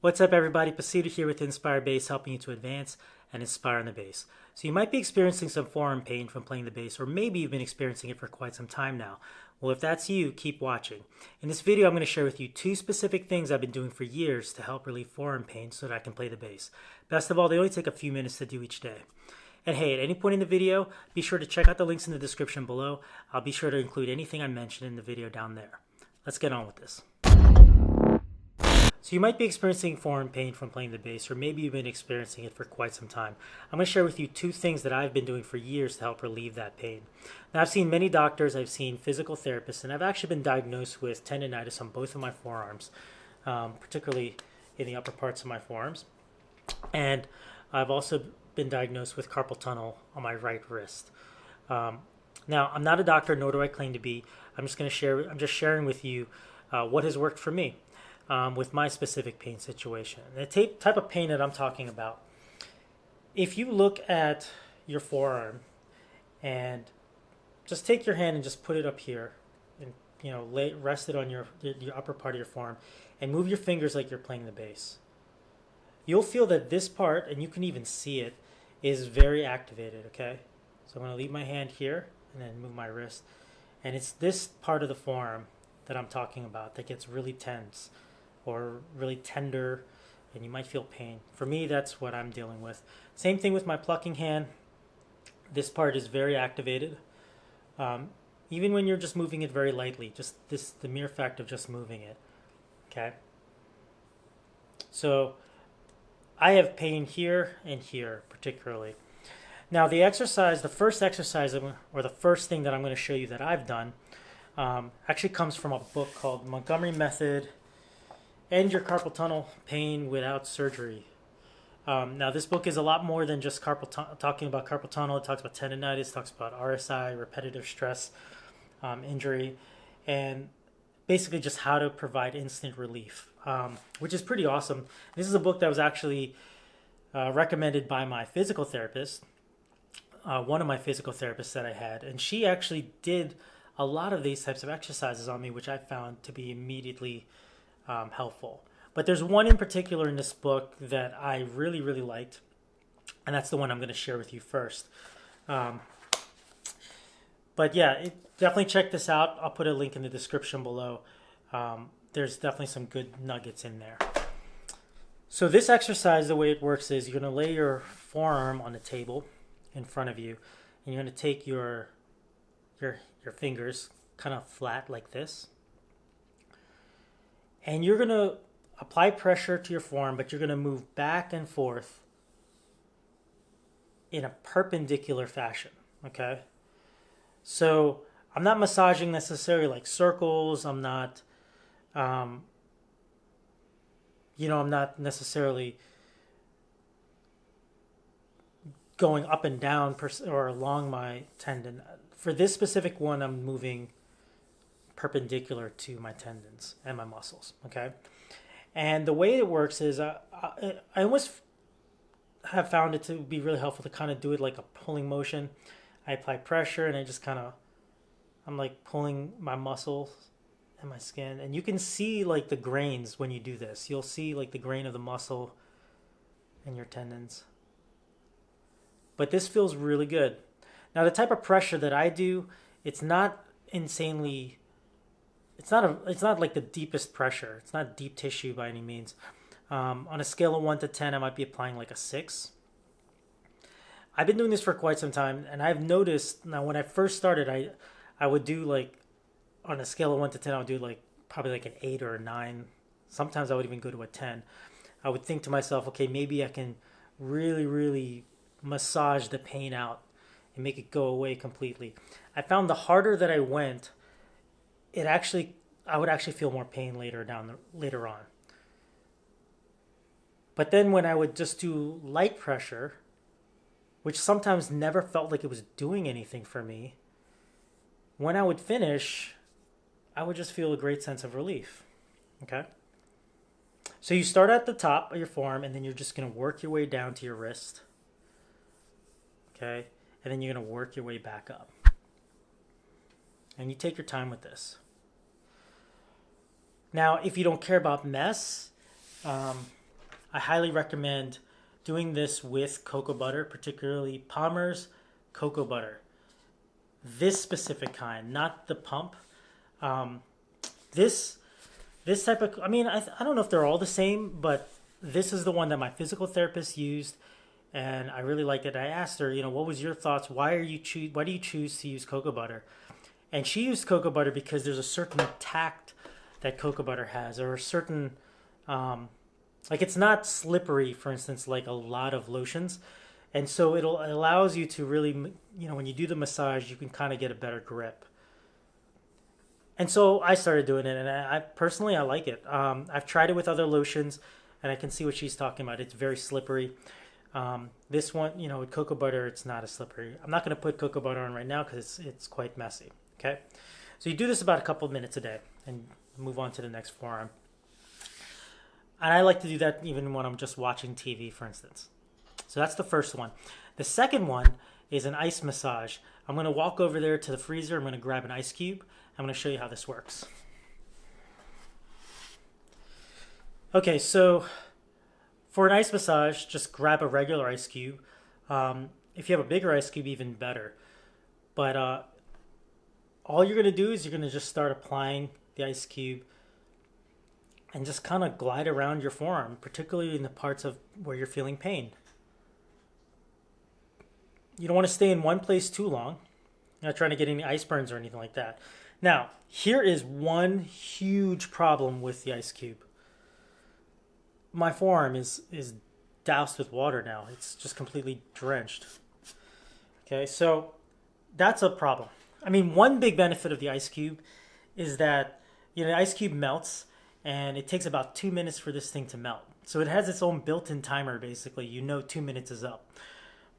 What's up, everybody? Pasita here with Inspire Bass, helping you to advance and inspire on the bass. So you might be experiencing some forearm pain from playing the bass, or maybe you've been experiencing it for quite some time now. Well, if that's you, keep watching. In this video, I'm going to share with you two specific things I've been doing for years to help relieve forearm pain so that I can play the bass. Best of all, they only take a few minutes to do each day. And hey, at any point in the video, be sure to check out the links in the description below. I'll be sure to include anything I mentioned in the video down there. Let's get on with this. So you might be experiencing forearm pain from playing the bass, or maybe you've been experiencing it for quite some time. I'm going to share with you two things that I've been doing for years to help relieve that pain. Now, I've seen many doctors, I've seen physical therapists, and I've actually been diagnosed with tendonitis on both of my forearms, particularly in the upper parts of my forearms. And I've also been diagnosed with carpal tunnel on my right wrist. Now, I'm not a doctor, nor do I claim to be. I'm just sharing with you what has worked for me. With my specific pain situation. The type of pain that I'm talking about, if you look at your forearm and just take your hand and just put it up here and rest it on your upper part of your forearm and move your fingers like you're playing the bass, you'll feel that this part, and you can even see it, is very activated. Okay, so I'm going to leave my hand here and then move my wrist, and it's this part of the forearm that I'm talking about that gets really tense or really tender, and you might feel pain. For me, that's what I'm dealing with. Same thing with my plucking hand. This part is very activated. Even when you're just moving it very lightly, the mere fact of just moving it. Okay. So I have pain here and here particularly. Now the first exercise, or the first thing that I'm going to show you that I've done, actually comes from a book called Montgomery Method, End Your Carpal Tunnel Pain Without Surgery. Now, this book is a lot more than just talking about carpal tunnel. It talks about tendonitis, talks about RSI, repetitive stress injury, and basically just how to provide instant relief, which is pretty awesome. This is a book that was actually recommended by my physical therapist, one of my physical therapists that I had, and she actually did a lot of these types of exercises on me, which I found to be immediately helpful. But there's one in particular in this book that I really, really liked, and that's the one I'm going to share with you first. But yeah, definitely check this out. I'll put a link in the description below. There's definitely some good nuggets in there. So this exercise, the way it works is you're going to lay your forearm on the table in front of you, and you're going to take your fingers kind of flat like this. And you're going to apply pressure to your forearm, but you're going to move back and forth in a perpendicular fashion, okay? So I'm not massaging necessarily like circles. I'm not, I'm not necessarily going up and down or along my tendon. For this specific one, I'm moving perpendicular to my tendons and my muscles, okay? And the way it works is I almost have found it to be really helpful to kind of do it like a pulling motion. I apply pressure and I'm like pulling my muscles and my skin, and you can see like the grains when you do this. You'll see like the grain of the muscle and your tendons. But this feels really good. Now the type of pressure that I do, it's not insanely, it's not like the deepest pressure. It's not deep tissue by any means. On a scale of 1 to 10, I might be applying like a 6. I've been doing this for quite some time, and I've noticed, now when I first started, I would do like, on a scale of 1 to 10, I would do like probably like an 8 or a 9. Sometimes I would even go to a 10. I would think to myself, okay, maybe I can really, really massage the pain out and make it go away completely. I found the harder that I went, I would actually feel more pain later on. But then when I would just do light pressure, which sometimes never felt like it was doing anything for me, when I would finish, I would just feel a great sense of relief. Okay? So you start at the top of your forearm, and then you're just going to work your way down to your wrist. Okay? And then you're going to work your way back up. And you take your time with this. Now, if you don't care about mess, I highly recommend doing this with cocoa butter, particularly Palmer's cocoa butter. This specific kind, not the pump. Um, this this type of, I mean, I don't know if they're all the same, but this is the one that my physical therapist used, and I really liked it. I asked her, what was your thoughts? Why do you choose to use cocoa butter? And she used cocoa butter because there's a certain tact that cocoa butter has, or a certain, like it's not slippery, for instance, like a lot of lotions. And so it allows you to really, when you do the massage, you can kind of get a better grip. And so I started doing it, and I personally, I like it. I've tried it with other lotions, and I can see what she's talking about. It's very slippery. This one, with cocoa butter, it's not as slippery. I'm not going to put cocoa butter on right now because it's quite messy. Okay, so you do this about a couple of minutes a day, and move on to the next forearm. And I like to do that even when I'm just watching TV, for instance. So that's the first one. The second one is an ice massage. I'm going to walk over there to the freezer. I'm going to grab an ice cube. I'm going to show you how this works. Okay, so for an ice massage, just grab a regular ice cube. If you have a bigger ice cube, even better. But all you're going to do is you're going to just start applying the ice cube and just kind of glide around your forearm, particularly in the parts of where you're feeling pain. You don't want to stay in one place too long. You're not trying to get any ice burns or anything like that. Now, here is one huge problem with the ice cube. My forearm is doused with water now. It's just completely drenched. Okay, so that's a problem. I mean, one big benefit of the ice cube is that, the ice cube melts, and it takes about 2 minutes for this thing to melt. So it has its own built-in timer, basically. 2 minutes is up.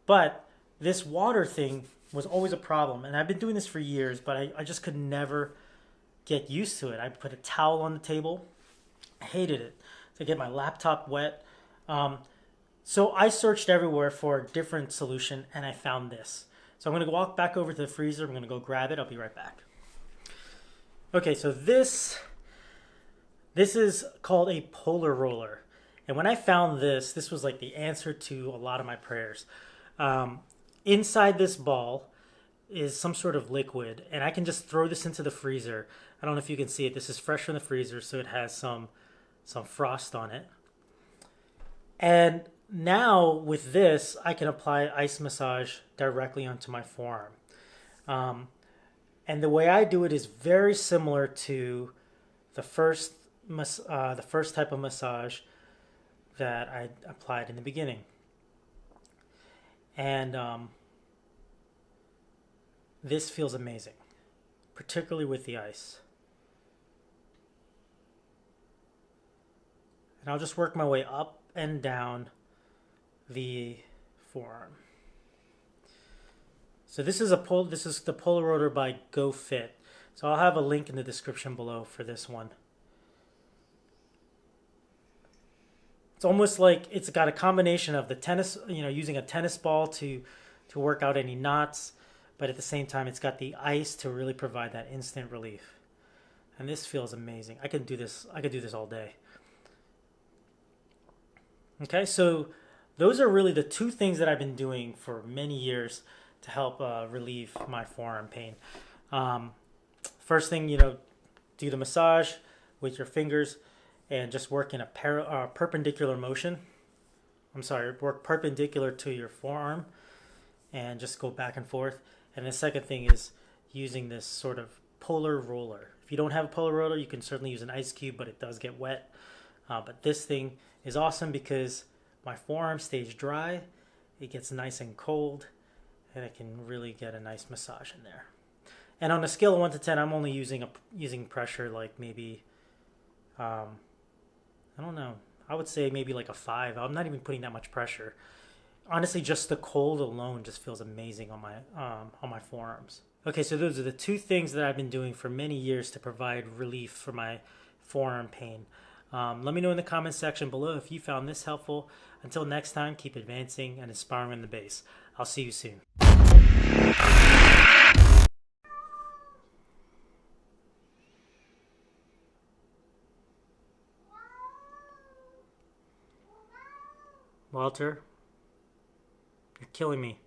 But this water thing was always a problem, and I've been doing this for years, but I just could never get used to it. I put a towel on the table. I hated it. To get my laptop wet. So I searched everywhere for a different solution, and I found this. So I'm going to walk back over to the freezer. I'm going to go grab it. I'll be right back. Okay, so this is called a polar roller. And when I found this was like the answer to a lot of my prayers. Inside this ball is some sort of liquid, and I can just throw this into the freezer. I don't know if you can see it. This is fresh from the freezer, so it has some frost on it. And now with this, I can apply ice massage directly onto my forearm. And the way I do it is very similar to the first type of massage that I applied in the beginning. And this feels amazing, particularly with the ice. And I'll just work my way up and down the forearm. So this is the Polar Rotor by GoFit. So I'll have a link in the description below for this one. It's almost like it's got a combination of the tennis, using a tennis ball to work out any knots, but at the same time it's got the ice to really provide that instant relief. And this feels amazing. I could do this all day. Okay, so those are really the two things that I've been doing for many years to help relieve my forearm pain. First thing, do the massage with your fingers and just work in a perpendicular motion. Work perpendicular to your forearm and just go back and forth. And the second thing is using this sort of polar roller. If you don't have a polar roller, you can certainly use an ice cube, but it does get wet. But this thing is awesome because my forearm stays dry, it gets nice and cold, and I can really get a nice massage in there. And on a scale of 1 to 10, I'm only using pressure like maybe, I don't know, I would say maybe like a 5. I'm not even putting that much pressure. Honestly, just the cold alone just feels amazing on my forearms. Okay, so those are the two things that I've been doing for many years to provide relief for my forearm pain. Let me know in the comments section below if you found this helpful. Until next time, keep advancing and inspiring in the base. I'll see you soon. Walter, you're killing me.